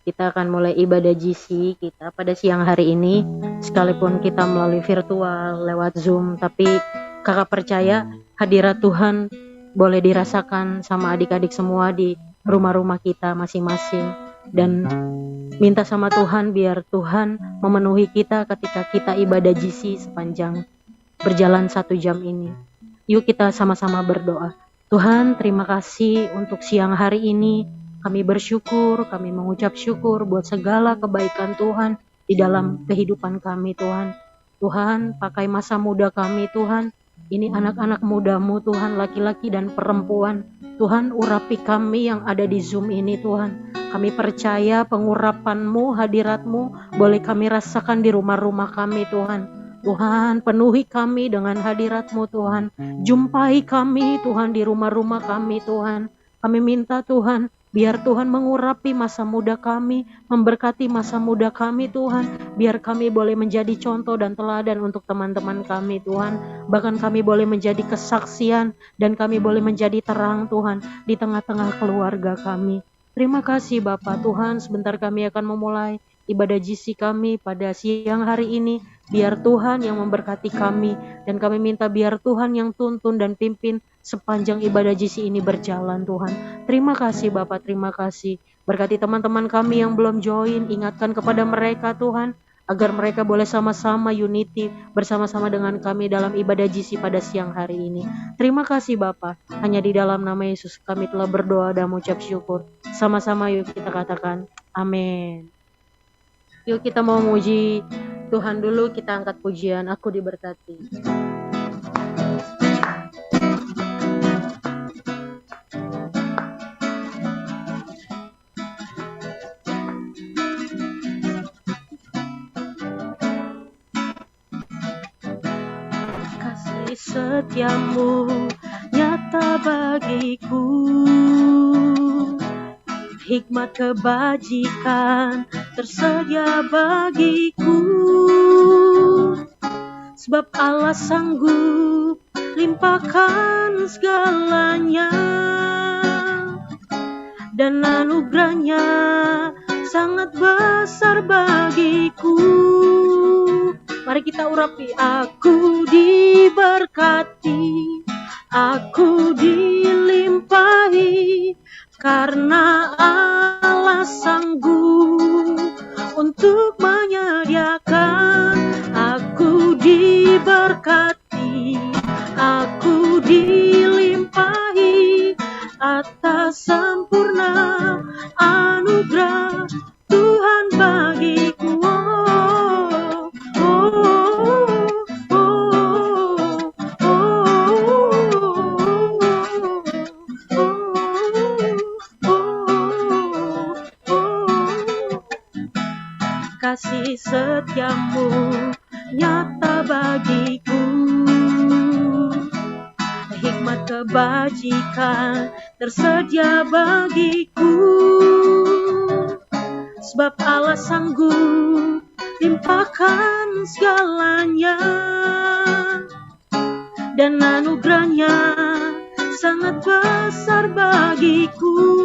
Kita akan mulai ibadah GC kita pada siang hari ini, sekalipun kita melalui virtual lewat Zoom, tapi kakak percaya hadirat Tuhan boleh dirasakan sama adik-adik semua di rumah-rumah kita masing-masing, dan minta sama Tuhan biar Tuhan memenuhi kita ketika kita ibadah GC sepanjang berjalan 1 jam ini. Yuk kita sama-sama berdoa. Tuhan, terima kasih untuk siang hari ini. Kami bersyukur, kami mengucap syukur buat segala kebaikan Tuhan di dalam kehidupan kami, Tuhan. Tuhan, pakai masa muda kami, Tuhan. Ini anak-anak muda-Mu, Tuhan, laki-laki dan perempuan. Tuhan, urapi kami yang ada di Zoom ini, Tuhan. Kami percaya pengurapan-Mu, hadirat-Mu boleh kami rasakan di rumah-rumah kami, Tuhan. Tuhan, penuhi kami dengan hadirat-Mu, Tuhan. Jumpai kami, Tuhan, di rumah-rumah kami, Tuhan. Kami minta, Tuhan, biar Tuhan mengurapi masa muda kami, memberkati masa muda kami, Tuhan. Biar kami boleh menjadi contoh dan teladan untuk teman-teman kami, Tuhan. Bahkan kami boleh menjadi kesaksian dan kami boleh menjadi terang, Tuhan, di tengah-tengah keluarga kami. Terima kasih Bapak. Tuhan, sebentar kami akan memulai ibadah GC kami pada siang hari ini. Biar Tuhan yang memberkati kami, dan kami minta biar Tuhan yang tuntun dan pimpin sepanjang ibadah GC ini berjalan, Tuhan. Terima kasih Bapak, terima kasih. Berkati teman-teman kami yang belum join, ingatkan kepada mereka Tuhan, agar mereka boleh sama-sama unity bersama-sama dengan kami dalam ibadah GC pada siang hari ini. Terima kasih Bapak, hanya di dalam nama Yesus kami telah berdoa dan mengucap syukur. Sama-sama yuk kita katakan, amin. Yuk kita mau muji Tuhan dulu, kita angkat pujian, aku diberkati. Kasih setiamu nyata bagiku, hikmat kebajikan tersedia bagiku, sebab Allah sanggup limpahkan segalanya, dan anugerahnya sangat besar bagiku. Mari kita urapi, aku diberkati, aku dilimpahi, karena Allah sanggup untuk menyediakan. Aku diberkati, aku dilimpahi atas sempurna anugerah Tuhan bagiku. Kasih setiamu nyata bagiku, hikmat kebajikan tersedia bagiku, sebab Allah sanggup limpahkan segalanya, dan anugerahnya sangat besar bagiku.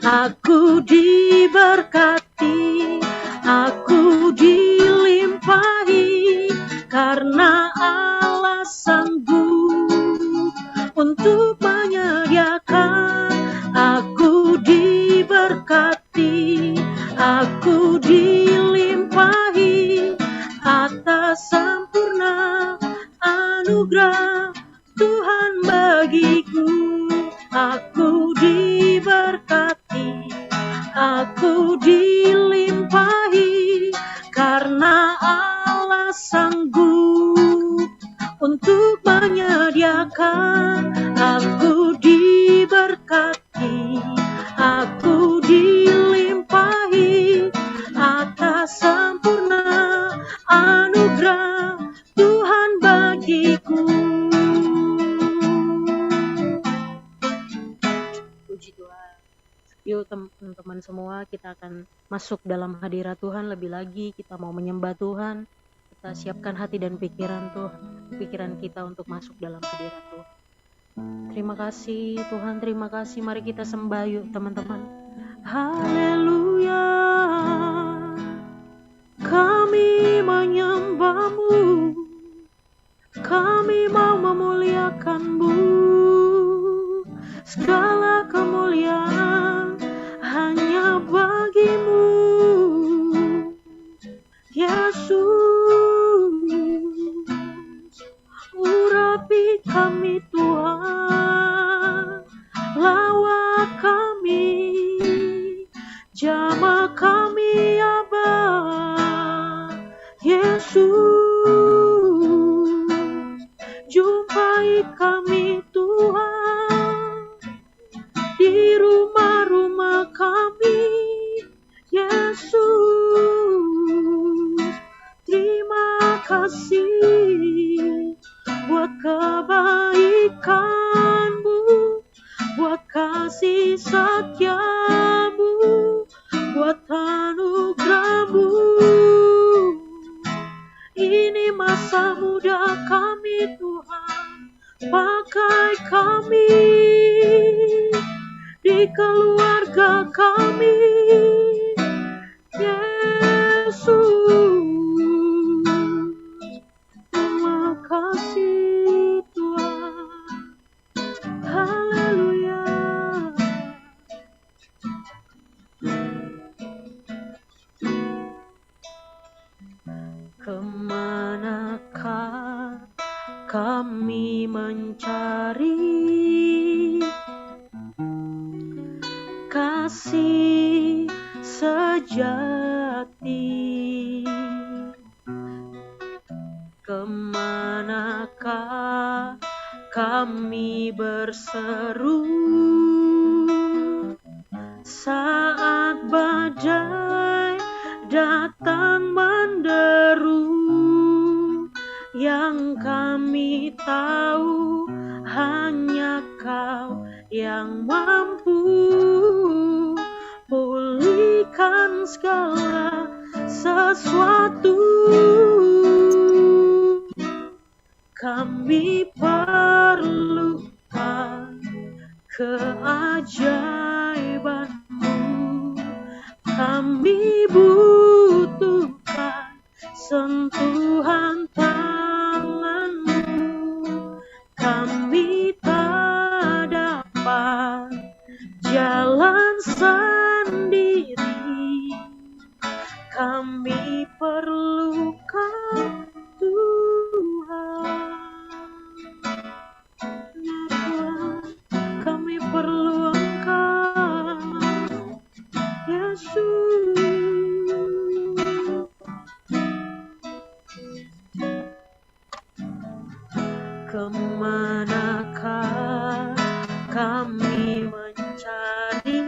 Aku diberkati, aku dilimpahi, karena Allah sanggup untuk menyediakan. Aku diberkati, aku dilimpahi atas sempurna anugerah Tuhan bagiku. Aku diberkati, aku dilimpahi, karena Allah sanggup untuk menyediakan. Aku diberkati, aku dilimpahi atas sempurna anugerah Tuhan bagiku. Puji Tuhan. Yuk teman-teman semua, kita akan masuk dalam hadirat Tuhan lebih lagi. Kita mau menyembah Tuhan. Kita siapkan hati dan pikiran kita untuk masuk dalam hadirat Tuhan. Terima kasih Tuhan, terima kasih. Mari kita sembah yuk teman-teman. Haleluya, kami menyembah-Mu, kami mau memuliakan-Mu. Segala kemuliaan hanya bagi-Mu, Yesus. Urapi kami Tuhan, lawat kami, jamah kami Aba, Yesus. Jumpai kami Tuhan di rumah-rumah kami, Yesus. Terima kasih buat kebaikan-Mu, buat kasih setia-Mu, buat anugerah-Mu. Ini masa muda kami Tuhan, pakai kami di keluarga kami, Yesus. Terima kasih Tuhan, haleluya. Kemanakah kami mencari kasih sejati? Kemanakah kami berseru saat badai datang menderu? Yang kami tahu hanya Kau yang mampu pulihkan segala sesuatu. Kami perlukan keajaiban-Mu, kami butuhkan sentuhan tangan-Mu. Kami tak dapat jalan sendiri, kami perlukan Tuhan. Ya Tuhan, kami perlu Engkau, Yesus. Kemanakah kami mencari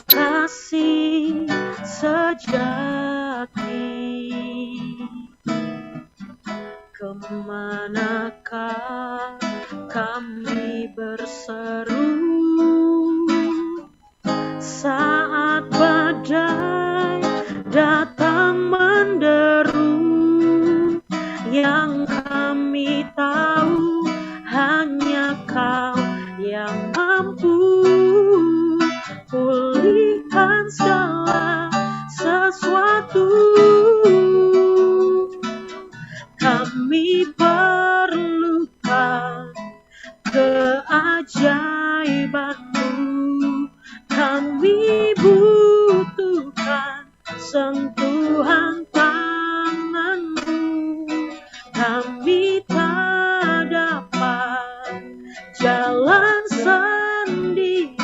kasih sejati? Kemanakah kami berseru saat badai datang menderu? Yang kami tahu hanya Kau yang mampu pulihkan segala sesuatu. Kami perlukan keajaiban-Mu, kami butuhkan sentuhan tangan-Mu. Kami tak dapat jalan sendiri,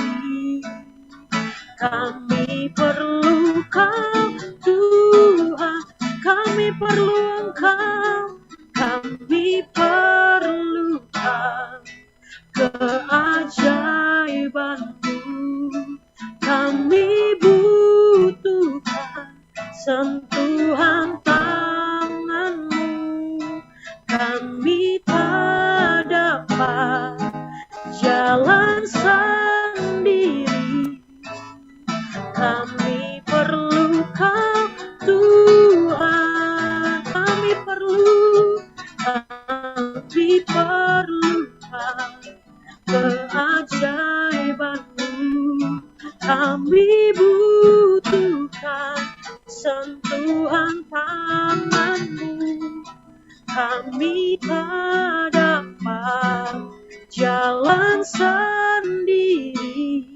kami perlu Kau Tuhan, kami perlu Engkau, kami perlukan keajaiban-Mu, kami butuhkan sentuhan tangan-Mu. Kami tak dapat jalan sendiri, kami perlu Kau Tuhan, kami perlukan keajaiban-Mu, Kami butuhkan sentuhan tangan-Mu. Kami tak dapat jalan sendiri.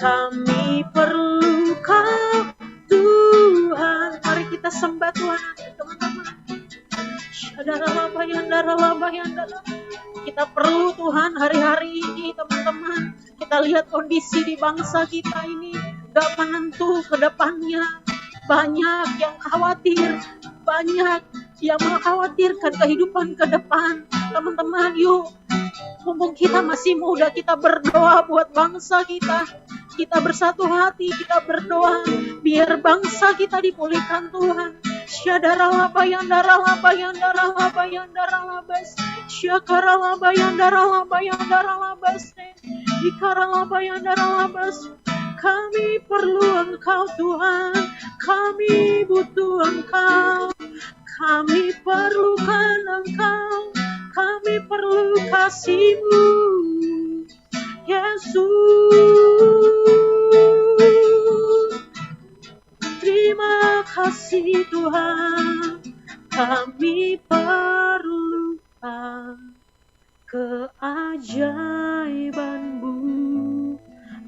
Kami perlu Kau, Tuhan. Mari kita sembah Tuhan, teman-teman. Kita perlu Tuhan hari-hari ini, teman-teman. Kita lihat kondisi di bangsa kita ini gak menentu ke depannya. Banyak yang khawatir, banyak yang mengkhawatirkan kehidupan ke depan. Teman-teman, yuk, mumpung kita masih muda, kita berdoa buat bangsa kita. Kita bersatu hati, kita berdoa biar bangsa kita dipulihkan Tuhan. Kami perlu Engkau Tuhan, kami butuh Engkau, kami perlukan Engkau, kami perlu kasih-Mu, Yesus. Terima kasih Tuhan, kami perlukan keajaiban-Mu,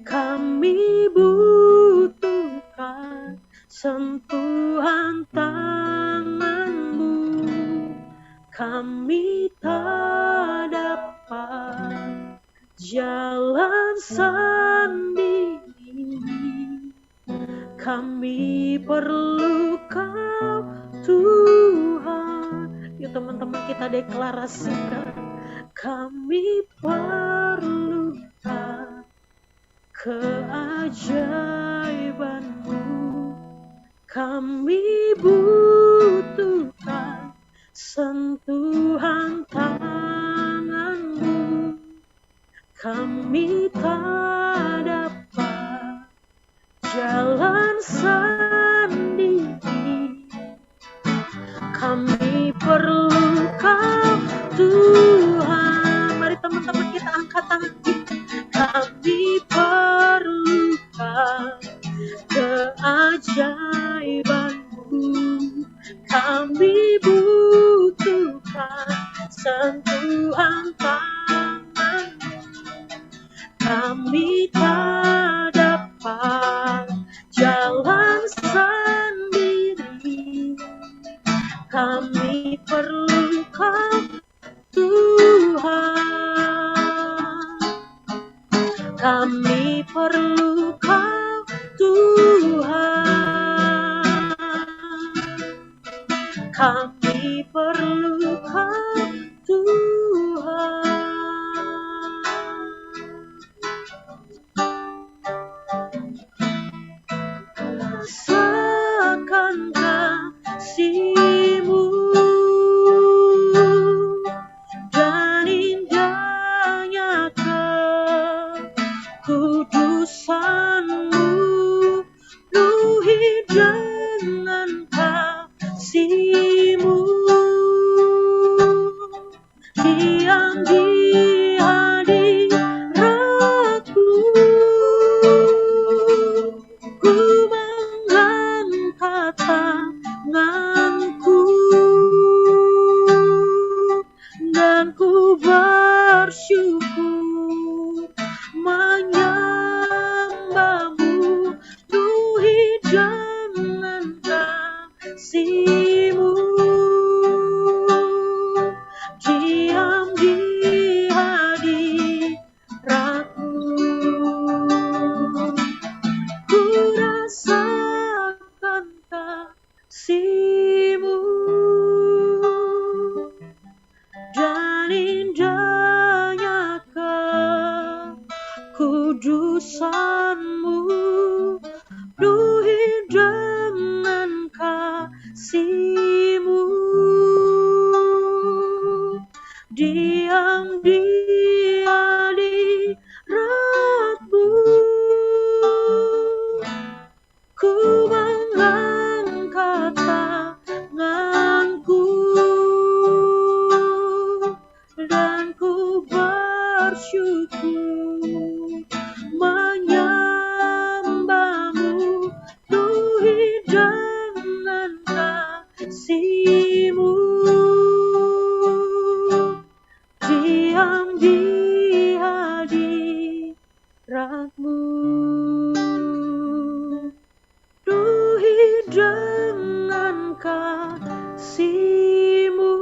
kami butuhkan sentuhan tangan-Mu, kami tak dapat jalan sendiri. Kami perlu Kau Tuhan. Yuk teman-teman, kita deklarasikan. Kami perlukan keajaiban-Mu, kami butuhkan sentuhan tangan-Mu, kami tak dapat jalan sendiri. Kami perlu Kau Tuhan. Mari teman-teman kita angkat tangan kita. Kami perlukan keajaiban-Mu, kami butuhkan sentuhan tangan-Mu, kami tak dapat jalan sendiri. Kami perlu Kau Tuhan, kami perlu Kau Tuhan, kami perlu Kau Tuhan. Rasakan kasih-Mu dan indahnya kekudusan-Mu, penuhi dengan kasih-Mu, diam di hadirat-Mu, ku mengangkat tanganku dan ku bersyukur menyembah-Mu, penuhi dengan kasih-Mu, diam di hadirat-Mu, ku rasakan kasih-Mu dan indahnya kekudusan-Mu, penuhi dengan kasih-Mu, diam di hadirat-Mu, ku mengangkat tanganku dan ku bersyukur menyembah-Mu, hadratmu, penuhi dengan kasih-Mu,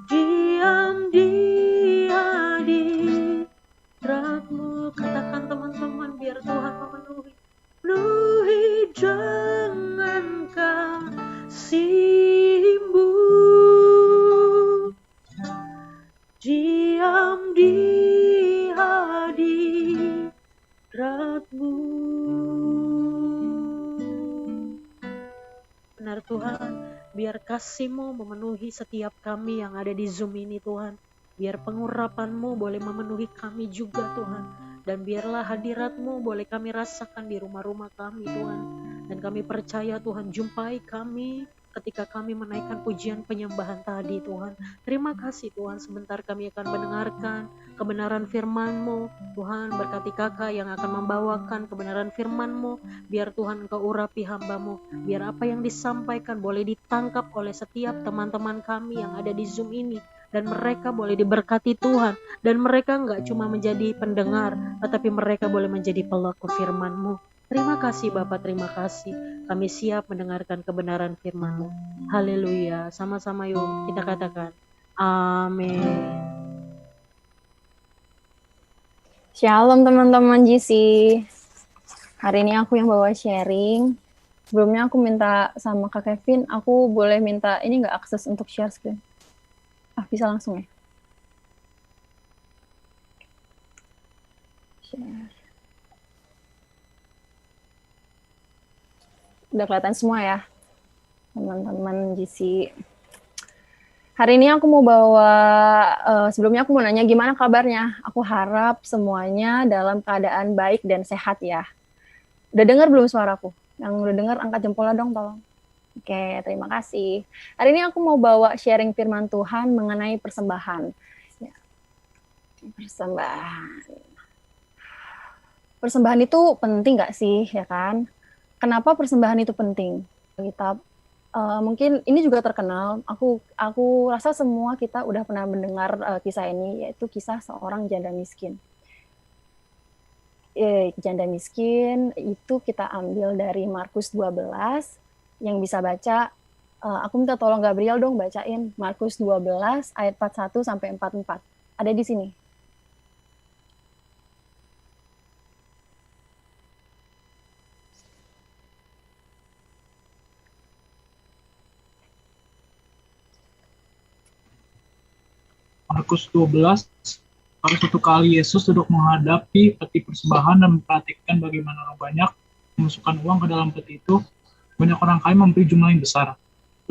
diam di hadirat-Mu. Katakan teman-teman, biar Tuhan memenuhi dengan kasih-Mu, diam di hadirat-Mu. Benar Tuhan, biar kasih-Mu memenuhi setiap kami yang ada di Zoom ini Tuhan. Biar pengurapan-Mu boleh memenuhi kami juga Tuhan. Dan biarlah hadirat-Mu boleh kami rasakan di rumah-rumah kami Tuhan. Dan kami percaya Tuhan, jumpai kami ketika kami menaikkan pujian penyembahan tadi Tuhan. Terima kasih Tuhan, sebentar kami akan mendengarkan kebenaran firman-Mu. Tuhan, berkati kakak yang akan membawakan kebenaran firman-Mu. Biar Tuhan Engkau urapi hamba-Mu. Biar apa yang disampaikan boleh ditangkap oleh setiap teman-teman kami yang ada di Zoom ini. Dan mereka boleh diberkati Tuhan. Dan mereka enggak cuma menjadi pendengar, tetapi mereka boleh menjadi pelaku firman-Mu. Terima kasih Bapak, terima kasih. Kami siap mendengarkan kebenaran firman-Mu. Haleluya. Sama-sama yuk kita katakan. Amin. Shalom teman-teman GC. Hari ini aku yang bawa sharing. Sebelumnya aku minta sama Kak Kevin, aku boleh minta ini nggak akses untuk share screen? Bisa langsung ya? Share. Udah kelihatan semua ya, teman-teman GC. Hari ini aku mau bawa, sebelumnya aku mau nanya gimana kabarnya. Aku harap semuanya dalam keadaan baik dan sehat ya. Udah dengar belum suaraku? Yang udah dengar angkat jempolnya dong tolong. Oke, terima kasih. Hari ini aku mau bawa sharing firman Tuhan mengenai persembahan. Ya. Persembahan itu penting nggak sih, ya kan? Kenapa persembahan itu penting? Kita mungkin ini juga terkenal. Aku rasa semua kita udah pernah mendengar kisah ini, yaitu kisah seorang janda miskin. Janda miskin itu kita ambil dari Markus 12. Yang bisa baca, aku minta tolong Gabriel dong bacain Markus 12 ayat 41 sampai 44. Ada di sini. Markus 12, pada suatu kali Yesus duduk menghadapi peti persembahan dan memperhatikan bagaimana orang banyak memasukkan uang ke dalam peti itu. Banyak orang kaya memberi jumlah yang besar.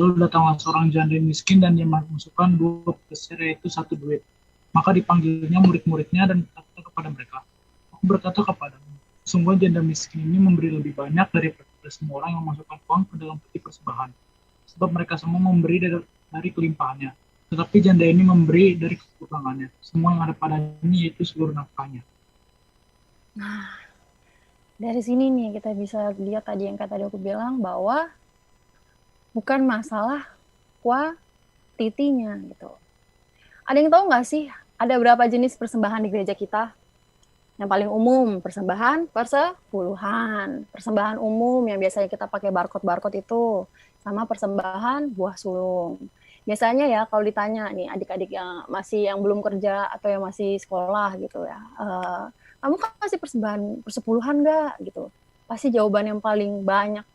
Lalu datanglah seorang janda miskin dan dia memasukkan 2 peser, yaitu 1 duit. Maka dipanggilnya murid-muridnya dan berkata kepada mereka, aku berkata kepadamu, sesungguhnya janda miskin ini memberi lebih banyak daripada semua orang yang memasukkan uang ke dalam peti persembahan. Sebab mereka semua memberi dari kelimpahannya. Tetapi janda ini memberi dari kekurangannya. Semua yang ada padanya yaitu seluruh nafkahnya. Nah, dari sini nih kita bisa lihat tadi yang tadi aku bilang bahwa bukan masalah kuantitinya gitu. Ada yang tahu nggak sih ada berapa jenis persembahan di gereja kita? Yang paling umum persembahan persepuluhan, persembahan umum yang biasanya kita pakai barcode itu, sama persembahan buah sulung. Biasanya ya kalau ditanya nih adik-adik yang belum kerja atau yang masih sekolah gitu ya, kamu kasih persembahan persepuluhan nggak gitu? Pasti jawaban yang paling banyak,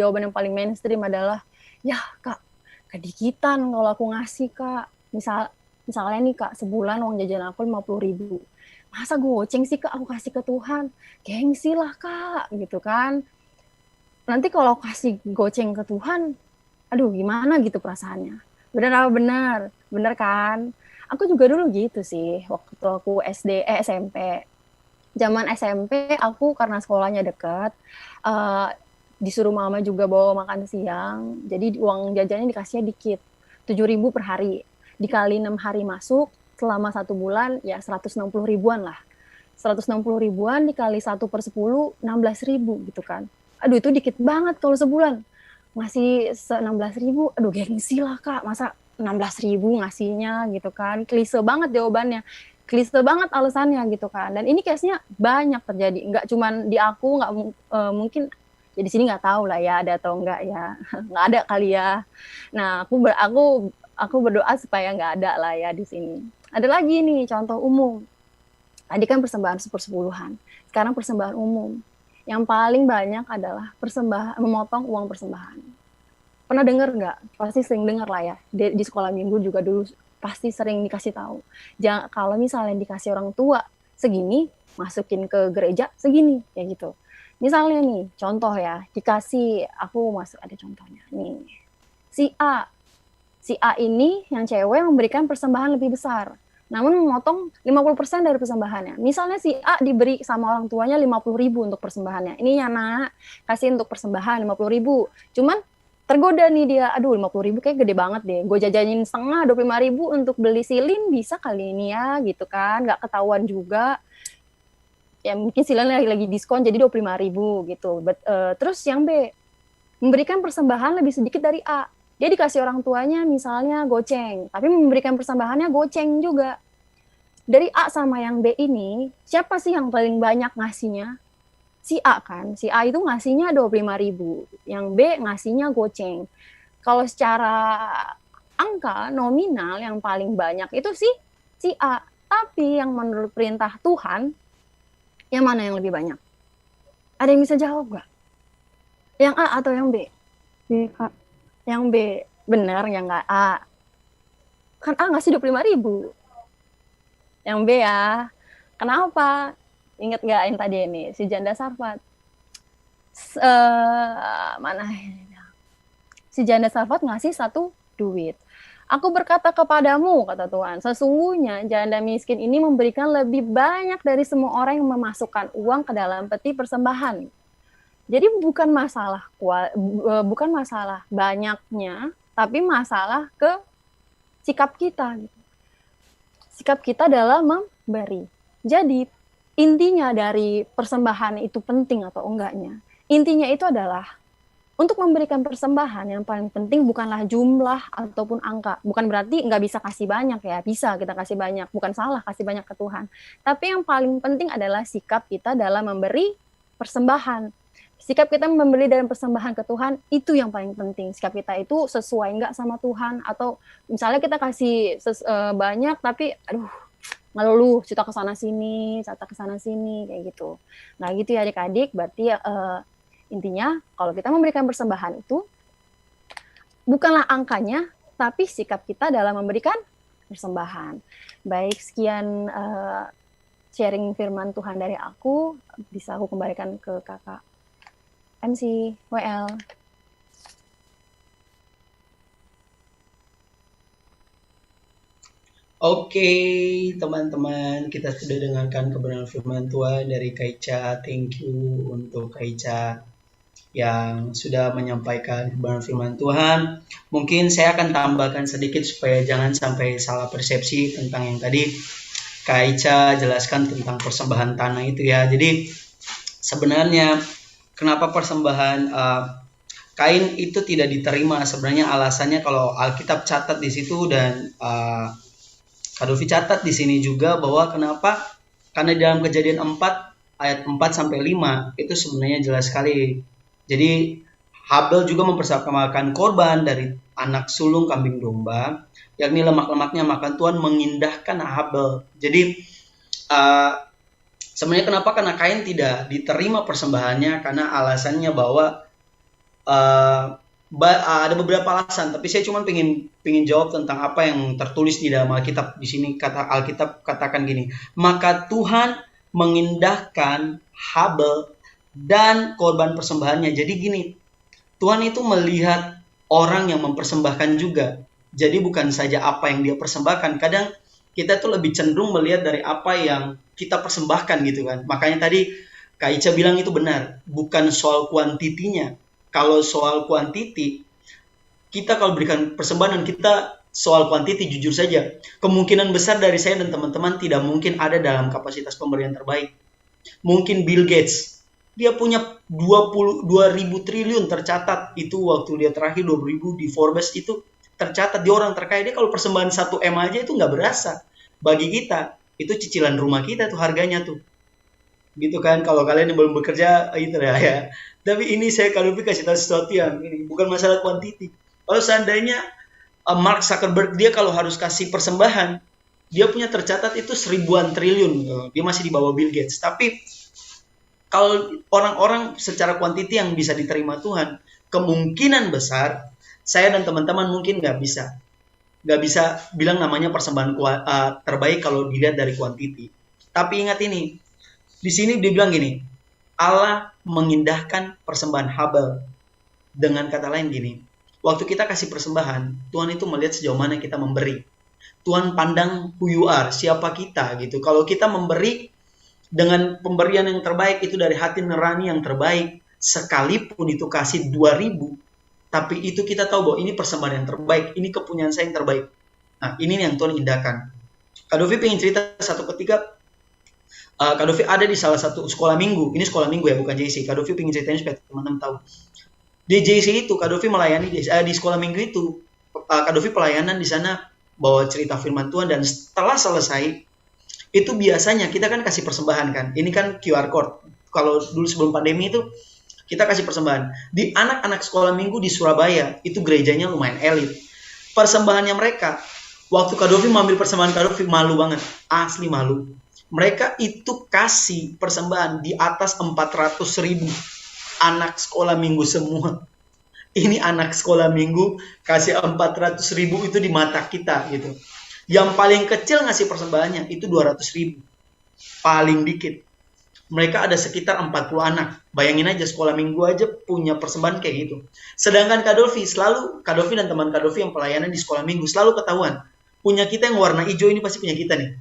jawaban yang paling mainstream adalah, ya Kak, kedikitan kalau aku ngasih Kak. Misalnya nih Kak, sebulan uang jajan aku 50.000. Masa goceng sih Kak aku kasih ke Tuhan? Gengsi lah Kak, gitu kan. Nanti kalau kasih goceng ke Tuhan, aduh gimana gitu perasaannya. Bener apa bener? Bener kan? Aku juga dulu gitu sih, waktu aku SMP. Zaman SMP, aku karena sekolahnya dekat, disuruh mama juga bawa makan siang, jadi uang jajannya dikasihnya dikit, 7.000 per hari. Dikali 6 hari masuk, selama 1 bulan, ya 160 ribuan lah. 160 ribuan dikali 1 per 10, 16.000 gitu kan. Aduh itu dikit banget kalau sebulan. Ngasih 16.000, aduh gengsi lah Kak, masa 16.000 ngasihnya gitu kan. Klise banget jawabannya. klise banget alasannya gitu kan. Dan ini case-nya banyak terjadi, nggak cuman di aku, nggak mungkin ya di sini nggak tahu lah ya ada atau enggak ya. Nggak ada kali ya. Nah, aku berdoa supaya nggak ada lah ya di sini. Ada lagi nih contoh umum. Tadi kan persembahan sepersepuluhan. Sekarang persembahan umum. Yang paling banyak adalah memotong uang persembahan. Pernah dengar nggak? Pasti sering dengar lah ya. Di sekolah minggu juga dulu pasti sering dikasih tahu. Kalau misalnya dikasih orang tua segini, masukin ke gereja segini, kayak gitu. Misalnya nih, contoh ya, dikasih, aku masuk ada contohnya nih. Si A ini yang cewek memberikan persembahan lebih besar, namun memotong 50% dari persembahannya. Misalnya si A diberi sama orang tuanya 50.000 untuk persembahannya. Ini ya nak, kasih untuk persembahan 50.000. Cuman tergoda nih dia, aduh 50.000 kayak gede banget deh. Gue jajanin setengah 25.000 untuk beli silin bisa kali ini ya, gitu kan. Nggak ketahuan juga. Ya mungkin silin lagi diskon jadi 25.000 gitu. Terus yang B, memberikan persembahan lebih sedikit dari A. Dia dikasih orang tuanya misalnya goceng, tapi memberikan persembahannya goceng juga. Dari A sama yang B ini, siapa sih yang paling banyak ngasihnya? Si A kan, si A itu ngasihnya 25.000, yang B ngasihnya goceng. Kalau secara angka nominal yang paling banyak itu si A, tapi yang menurut perintah Tuhan, yang mana yang lebih banyak? Ada yang bisa jawab nggak? Yang A atau yang B? B, Kak. Yang B, benar yang nggak A. Kan A ngasih 25.000. Yang B ya, kenapa? Ingat nggak yang tadi ini, si janda Sarfat? Mana? Si janda Sarfat ngasih 1 duit. Aku berkata kepadamu, kata Tuhan, sesungguhnya janda miskin ini memberikan lebih banyak dari semua orang yang memasukkan uang ke dalam peti persembahan. Jadi bukan masalah banyaknya, tapi masalah ke sikap kita. Sikap kita dalam memberi. Jadi intinya dari persembahan itu penting atau enggaknya. Intinya itu adalah untuk memberikan persembahan yang paling penting bukanlah jumlah ataupun angka. Bukan berarti nggak bisa kasih banyak ya. Bisa kita kasih banyak. Bukan salah kasih banyak ke Tuhan. Tapi yang paling penting adalah sikap kita dalam memberi persembahan. Sikap kita memberi dalam persembahan ke Tuhan, itu yang paling penting. Sikap kita itu sesuai nggak sama Tuhan. Atau misalnya kita kasih banyak, tapi aduh, ngeluh, cerita ke sana sini, kayak gitu. Nah gitu ya adik-adik, berarti intinya kalau kita memberikan persembahan itu, bukanlah angkanya, tapi sikap kita dalam memberikan persembahan. Baik, sekian sharing firman Tuhan dari aku, bisa aku kembalikan ke kakak MC WL. Oke, teman-teman, kita sudah dengarkan kebenaran firman Tuhan dari Kak Ica. Thank you untuk Kak Ica yang sudah menyampaikan kebenaran firman Tuhan. Mungkin saya akan tambahkan sedikit supaya jangan sampai salah persepsi tentang yang tadi Kak Ica jelaskan tentang persembahan tanah itu ya. Jadi sebenarnya kenapa persembahan kain itu tidak diterima? Sebenarnya alasannya kalau Alkitab catat di situ dan Kak Dovi catat di sini juga bahwa kenapa? Karena dalam Kejadian 4 ayat 4 sampai 5 itu sebenarnya jelas sekali. Jadi Habel juga mempersembahkan korban dari anak sulung kambing domba, yakni lemak-lemaknya, maka Tuhan mengindahkan Habel. Jadi sebenarnya kenapa? Karena Kain tidak diterima persembahannya karena alasannya bahwa ada beberapa alasan, tapi saya cuma pengen jawab tentang apa yang tertulis di dalam Alkitab. Di sini kata Alkitab katakan gini, maka Tuhan mengindahkan Habel dan korban persembahannya. Jadi gini, Tuhan itu melihat orang yang mempersembahkan juga. Jadi bukan saja apa yang dia persembahkan. Kadang kita tuh lebih cenderung melihat dari apa yang kita persembahkan gitu kan. Makanya tadi Kak Ica bilang itu benar, bukan soal kuantitinya. Kalau soal kuantiti, kita kalau berikan persembahan, kita soal kuantiti jujur saja. Kemungkinan besar dari saya dan teman-teman tidak mungkin ada dalam kapasitas pemberian terbaik. Mungkin Bill Gates, dia punya 2.000 triliun tercatat. Itu waktu dia terakhir 2.000 di Forbes itu tercatat. Dia orang terkaya. Dia kalau persembahan 1 M aja itu nggak berasa bagi kita. itu cicilan rumah kita tuh harganya tuh. Gitu kan, kalau kalian yang belum bekerja itu ya. Tapi ini saya kalau kasih tahu sesuatu yang ini bukan masalah kuantiti. Kalau seandainya Mark Zuckerberg dia kalau harus kasih persembahan, dia punya tercatat itu 1000-an triliun. Dia masih di bawah Bill Gates. Tapi kalau orang-orang secara kuantiti yang bisa diterima Tuhan, kemungkinan besar saya dan teman-teman mungkin nggak bisa bilang namanya persembahan terbaik kalau dilihat dari kuantiti. Tapi ingat ini, di sini dibilang gini, Allah mengindahkan persembahan Habel. Dengan kata lain gini, waktu kita kasih persembahan, Tuhan itu melihat sejauh mana kita memberi. Tuhan pandang who you are, siapa kita gitu. Kalau kita memberi dengan pemberian yang terbaik itu dari hati nurani yang terbaik, sekalipun itu kasih 2000, tapi itu kita tahu bahwa ini persembahan yang terbaik, ini kepunyaan saya yang terbaik. Nah, ini yang Tuhan indahkan. Kak Dovi pengen cerita satu ketika, Kak Dovi ada di salah satu sekolah minggu. Ini sekolah minggu ya, bukan JC. Kak Dovi pengen ceritain supaya teman-teman tahu. Di JC itu, Kak Dovi melayani di sekolah minggu itu. Kak Dovi pelayanan di sana bawa cerita firman Tuhan. Dan setelah selesai, itu biasanya kita kan kasih persembahan kan. Ini kan QR code. Kalau dulu sebelum pandemi itu, kita kasih persembahan. Di anak-anak sekolah minggu di Surabaya, itu gerejanya lumayan elit. Persembahannya mereka, waktu Kak Dovi mengambil persembahan Kak Dovi, malu banget. Asli malu. Mereka itu kasih persembahan di atas 400.000 anak sekolah minggu semua. Ini anak sekolah minggu kasih 400.000 itu di mata kita gitu. Yang paling kecil ngasih persembahannya itu 200.000. Paling dikit. Mereka ada sekitar 40 anak. Bayangin aja sekolah minggu aja punya persembahan kayak gitu. Sedangkan Kak Dovi dan teman Kak Dovi yang pelayanan di sekolah minggu selalu ketahuan. Punya kita yang warna hijau ini pasti punya kita nih.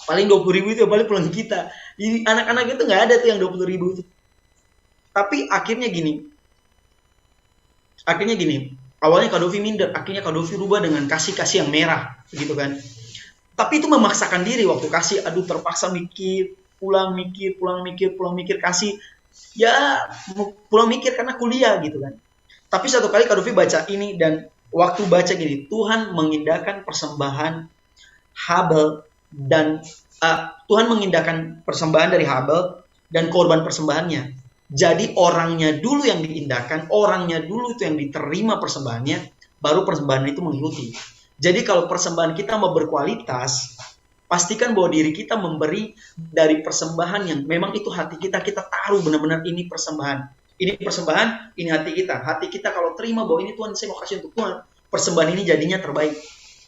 Paling 20.000 itu balik pulang kita. Ini anak-anak itu nggak ada tuh yang 20.000 itu. Tapi akhirnya gini. Awalnya Kak Dovi minder. Akhirnya Kak Dovi rubah dengan kasih yang merah. Gitu kan. Tapi itu memaksakan diri waktu kasih. Aduh terpaksa pulang mikir kasih. Ya pulang mikir karena kuliah gitu kan. Tapi satu kali Kak Dovi baca ini. Dan waktu baca gini. Tuhan mengindahkan persembahan Habel. Dan Tuhan mengindahkan persembahan dari Habel dan korban persembahannya. Jadi orangnya dulu yang diindahkan, orangnya dulu itu yang diterima persembahannya, baru persembahan itu mengikuti. Jadi kalau persembahan kita mau berkualitas, pastikan bahwa diri kita memberi dari persembahan yang memang itu hati kita taruh benar-benar ini persembahan. Ini persembahan, ini hati kita. Hati kita kalau terima bahwa ini Tuhan saya mau kasih untuk Tuhan, persembahan ini jadinya terbaik.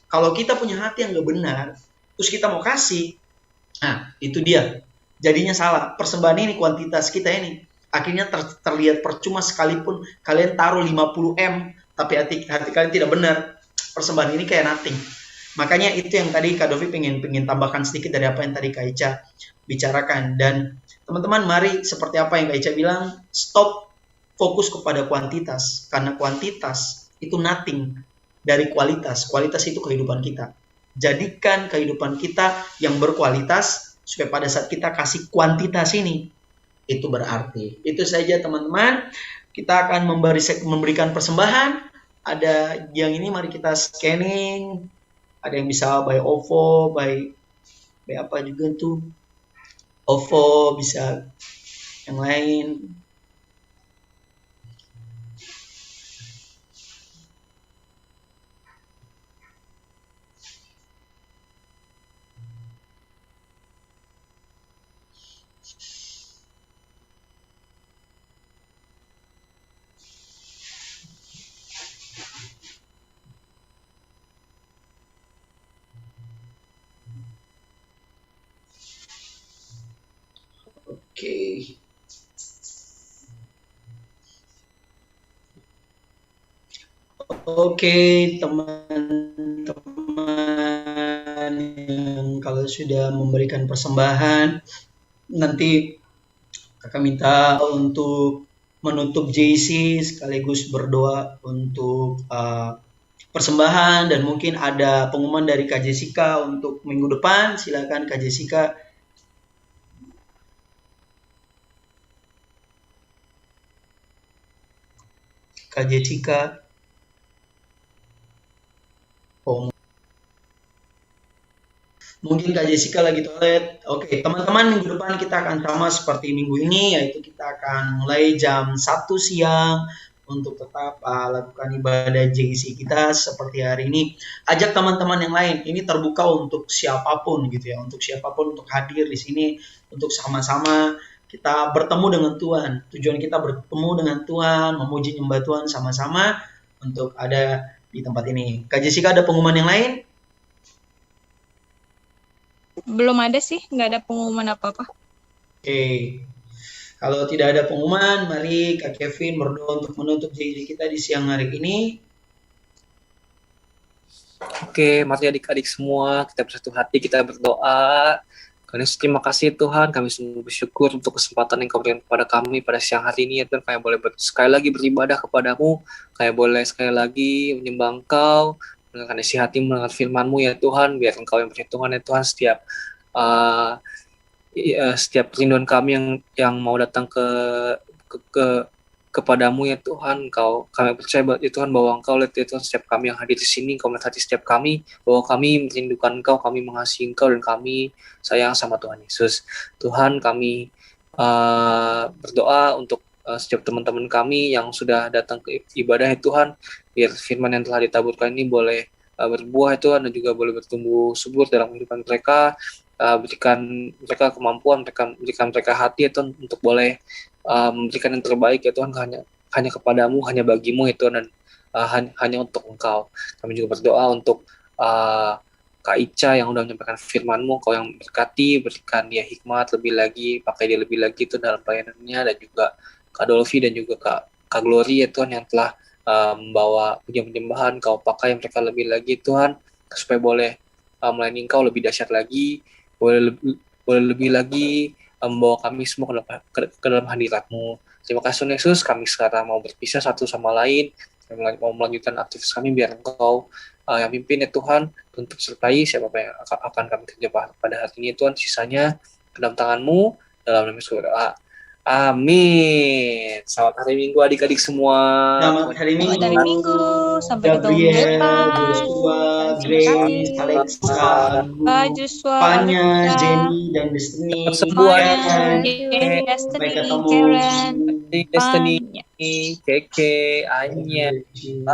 Kalau kita punya hati yang gak benar, terus kita mau kasih, nah itu dia. Jadinya salah. Persembahan ini, kuantitas kita ini, akhirnya terlihat percuma sekalipun kalian taruh 50M, tapi hati kalian tidak benar. Persembahan ini kayak nothing. Makanya itu yang tadi Kak Dovi pengen tambahkan sedikit dari apa yang tadi Kak Ica bicarakan. Dan teman-teman mari seperti apa yang Kak Ica bilang, stop fokus kepada kuantitas. Karena kuantitas itu nothing dari kualitas. Kualitas itu kehidupan kita. Jadikan kehidupan kita yang berkualitas supaya pada saat kita kasih kuantitas ini itu berarti. Itu saja teman-teman. Kita akan memberikan persembahan. Ada yang ini mari kita scanning. Ada yang bisa by OVO, by apa juga tuh. OVO bisa yang lain. Oke, teman-teman yang kalau sudah memberikan persembahan, nanti kakak minta untuk menutup JC sekaligus berdoa untuk persembahan, dan mungkin ada pengumuman dari Kak Jessica untuk minggu depan. Silakan Kak Jessica. Kak Jessica. Mungkin Kak Jessica lagi toilet. Oke, teman-teman, minggu depan kita akan sama seperti minggu ini, yaitu kita akan mulai jam 1 siang untuk tetap lakukan ibadah JC kita seperti hari ini. Ajak teman-teman yang lain. Ini terbuka untuk siapapun gitu ya, untuk siapapun untuk hadir di sini, untuk sama-sama kita bertemu dengan Tuhan. Tujuan kita bertemu dengan Tuhan, memuji nyembah Tuhan sama-sama untuk ada di tempat ini. Kak Jessica, ada pengumuman yang lain? Belum ada sih, nggak ada pengumuman apa-apa. Oke. Kalau tidak ada pengumuman, mari Kak Kevin berdoa untuk menutup janji kita di siang hari ini. Oke, mari adik-adik semua, kita bersatu hati, kita berdoa. Kami terima kasih Tuhan, kami sungguh bersyukur untuk kesempatan yang Kau berikan kepada kami pada siang hari ini, ya Tuhan. Kami boleh sekali lagi beribadah kepadamu, kami boleh sekali lagi menyembah Engkau, mendengarkan isi hati, mendengar firman-Mu ya Tuhan. Biar Engkau yang perhitungan ya Tuhan, setiap rinduan kami yang mau datang kepadamu ya Tuhan. Kami percaya ya Tuhan bahwa Engkau lihat ya Tuhan setiap kami yang hadir di sini, Engkau melihat hati setiap kami, bahwa kami merindukan Engkau, kami mengasihi Engkau, dan kami sayang sama Tuhan Yesus. Tuhan, kami berdoa untuk setiap teman-teman kami yang sudah datang ke ibadah ya Tuhan, biar firman yang telah ditaburkan ini boleh berbuah ya Tuhan, dan juga boleh bertumbuh subur dalam kehidupan mereka. Berikan mereka kemampuan, berikan mereka hati ya Tuhan, untuk boleh memberikan yang terbaik ya Tuhan, hanya kepadamu, hanya bagimu ya Tuhan, dan hanya untuk Engkau. Kami juga berdoa untuk Kak Ica yang udah menyampaikan firman-Mu, Kau yang berkati, berikan dia hikmat lebih lagi, pakai dia lebih lagi itu dalam pelayanannya, dan juga Kak Dolvi dan juga Kak Glory ya Tuhan yang telah membawa penyembahan, Kau pakai mereka lebih lagi Tuhan, supaya boleh melayani Engkau lebih dahsyat lagi, boleh lebih lagi membawa kami semua ke dalam hadirat-Mu. Terima kasih Tuhan Yesus, kami sekarang mau berpisah satu sama lain, mau melanjutkan aktivitas kami, biar Engkau yang pimpin ya Tuhan, untuk sertai siapa yang akan kami kerja pada hari ini Tuhan. Sisanya ke dalam tangan-Mu, dalam nama Yesus doa. Amin. Selamat hari Minggu adik-adik semua. Selamat hari Minggu. Selamat hari Minggu. Sampai ketemu Gabriel, depan. Joshua, Grace, Alexa, Kak Joshua, Fanya, Alexa, Jenny, dan Destiny. Semua Fanya, Karen. Jenny, Destiny, Sampai ketemu. Karen, Destiny, Fanya. Keke, Anya.